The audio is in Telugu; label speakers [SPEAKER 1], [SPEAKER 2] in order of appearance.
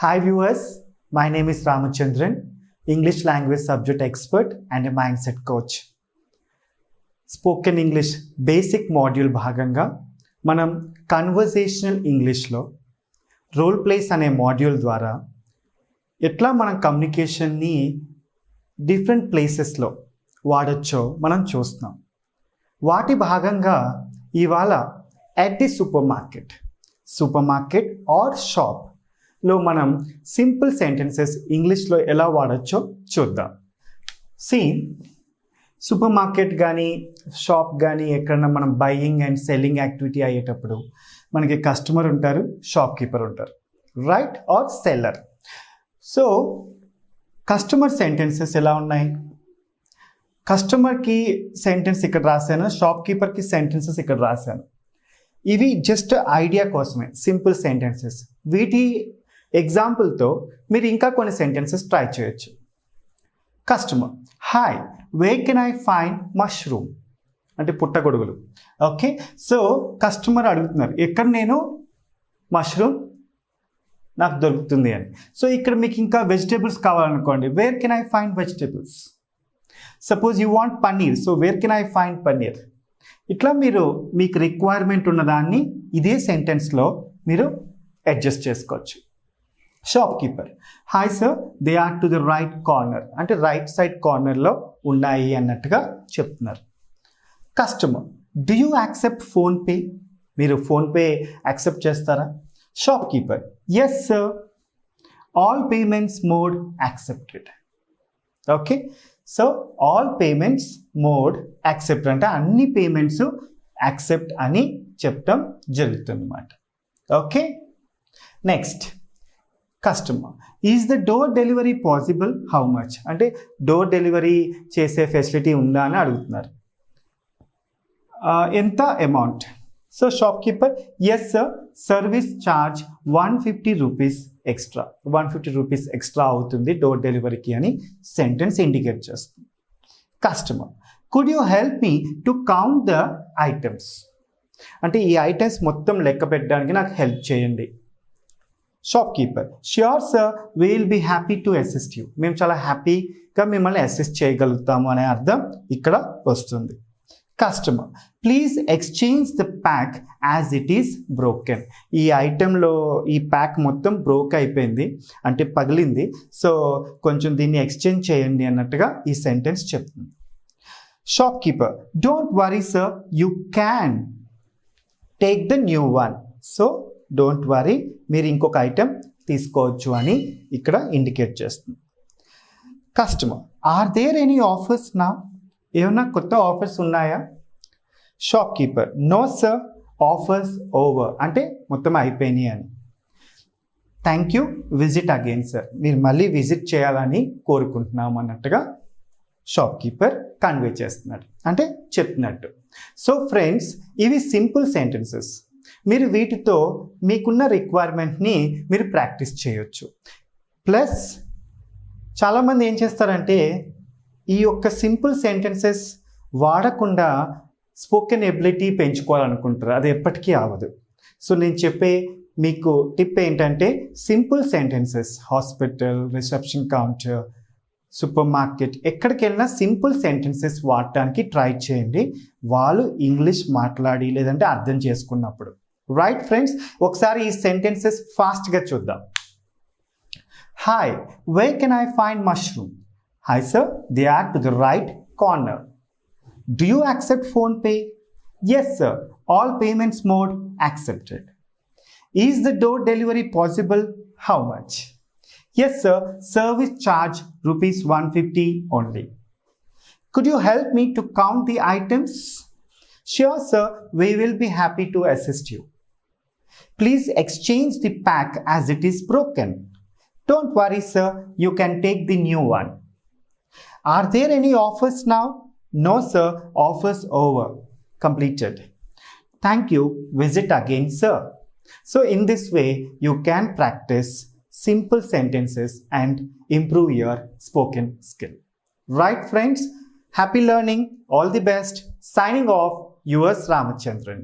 [SPEAKER 1] Hi viewers, my name is Ramachandran, English language subject expert and a mindset coach. Spoken English basic module భాగంగా మనం కన్వర్సేషనల్ ఇంగ్లీష్లో రోల్ ప్లేస్ అనే మాడ్యూల్ ద్వారా ఎట్లా మనం కమ్యూనికేషన్ని డిఫరెంట్ ప్లేసెస్లో వాడచ్చో మనం చూస్తున్నాం. వాటి భాగంగా ఇవాళ at the supermarket or షాప్లో మనం సింపుల్ సెంటెన్సెస్ ఇంగ్లీష్లో ఎలా వాడచ్చో చూద్దాం. సూపర్ మార్కెట్ కానీ షాప్ కానీ ఎక్కడన్నా మనం బయింగ్ అండ్ సెల్లింగ్ యాక్టివిటీ అయ్యేటప్పుడు మనకి కస్టమర్ ఉంటారు, షాప్ కీపర్ ఉంటారు, right are seller. So customer sentences ఎలా ఉన్నాయి? కస్టమర్కి సెంటెన్స్ ఇక్కడ రాశాను, షాప్ కీపర్కి సెంటెన్సెస్ ఇక్కడ రాశాను. ఇవి జస్ట్ ఐడియా కోసమే, సింపుల్ సెంటెన్సెస్. వీటి ఎగ్జాంపుల్తో మీరు ఇంకా కొన్ని సెంటెన్సెస్ ట్రై చేయొచ్చు. Customer, hi, wear can I find mushroom అంటే పుట్టగొడుగులు. ఓకే, సో కస్టమర్ అడుగుతున్నారు ఎక్కడ నేను మష్రూమ్ నాకు దొరుకుతుంది అని. సో ఇక్కడ మీకు ఇంకా వెజిటేబుల్స్ కావాలనుకోండి, where can I find vegetables. Suppose you want paneer, so where can I find paneer. ఇట్లా మీరు మీకు రిక్వైర్మెంట్ ఉన్నదాన్ని ఇదే సెంటెన్స్లో మీరు అడ్జస్ట్ చేసుకోవచ్చు. Shop keeper, hi sir, they are to the right corner అంటే రైట్ సైడ్ కార్నర్లో ఉన్నాయి అన్నట్టుగా చెప్తున్నారు. Customer, do you accept PhonePe? మీరు ఫోన్పే యాక్సెప్ట్ చేస్తారా? Shop keeper, yes sir, all payments mode accepted. Okay, so all payments mode accept అంటే అన్ని పేమెంట్స్ యాక్సెప్ట్ అని చెప్పడం జరుగుతుంది అన్నమాట. Okay, next customer, is the door delivery possible, how much అంటే డోర్ డెలివరీ చేసే ఫెసిలిటీ ఉందా అని అడుగుతున్నారు. ఎంత amount? So shop keeper, yes sir, service charge 150 rupees extra, 150 rupees extra అవుతుంది డోర్ డెలివరీకి అని సెంటెన్స్ ఇండికేట్ చేస్తుంది. Customer, could you help me to count the items అంటే ఈ ఐటమ్స్ మొత్తం లెక్క పెట్టడానికి నాకు హెల్ప్ చేయండి. Shop keeper, sure sir, we will be happy to assist you. మేము చాలా హ్యాపీగా మిమ్మల్ని అసిస్ట్ చేయగలుగుతాము అనే అర్థం ఇక్కడ వస్తుంది. Customer, please exchange the pack as it is broken. ఈ ఐటెంలో ఈ ప్యాక్ మొత్తం బ్రోక్ అయిపోయింది అంటే పగిలింది, సో కొంచెం దీన్ని ఎక్స్చేంజ్ చేయండి అన్నట్టుగా ఈ సెంటెన్స్ చెప్తుంది. Shop keeper, don't worry sir, you can take the new one. So don't worry, మీరు ఇంకొక ఐటెం తీసుకోవచ్చు అని ఇక్కడ ఇండికేట్ చేస్తుంది. Customer, are there any offers నా? ఏమన్నా కొత్త ఆఫర్స్ ఉన్నాయా? Shop keeper, no sir, offers over అంటే మొత్తం అయిపోయినాయి అని. Thank you, visit again sir, మీరు మళ్ళీ విజిట్ చేయాలని కోరుకుంటున్నాం అన్నట్టుగా షాప్ కీపర్ కన్వే చేస్తున్నాడు అంటే చెప్తున్నట్టు. సో ఫ్రెండ్స్, ఇవి సింపుల్ సెంటెన్సెస్. మీరు వీటితో మీకున్న రిక్వైర్మెంట్ని మీరు ప్రాక్టీస్ చేయొచ్చు. ప్లస్ చాలామంది ఏం చేస్తారంటే ఈ యొక్క సింపుల్ సెంటెన్సెస్ వాడకుండా స్పోకెన్ ఎబిలిటీ పెంచుకోవాలనుకుంటారు, అది ఎప్పటికీ అవ్వదు. సో నేను చెప్పే మీకు టిప్ ఏంటంటే simple sentences, hospital, reception counter, super market, ఎక్కడికి వెళ్ళినా సింపుల్ సెంటెన్సెస్ వాడటానికి ట్రై చేయండి, వాళ్ళు ఇంగ్లీష్ మాట్లాడి లేదంటే అర్థం చేసుకున్నప్పుడు. రైట్ ఫ్రెండ్స్, ఒకసారి ఈ సెంటెన్సెస్ ఫాస్ట్గా చూద్దాం. Hi, wear can I find mushroom? Hi sir, they are to the right corner. Do you accept PhonePe? Yes sir, all payments mode accepted. Is the door delivery possible? How much? Yes sir, service charge rupees 150 only. Could you help me to count the items? Sure sir, we will be happy to assist you. Please exchange the pack as it is broken. Don't worry sir, you can take the new one. Are there any offers now? No sir, offers over, completed. Thank you, visit again sir. So in this way you can practice simple sentences and improve your spoken skill. Right friends, happy learning, all the best. Signing off, yours Ramachandran.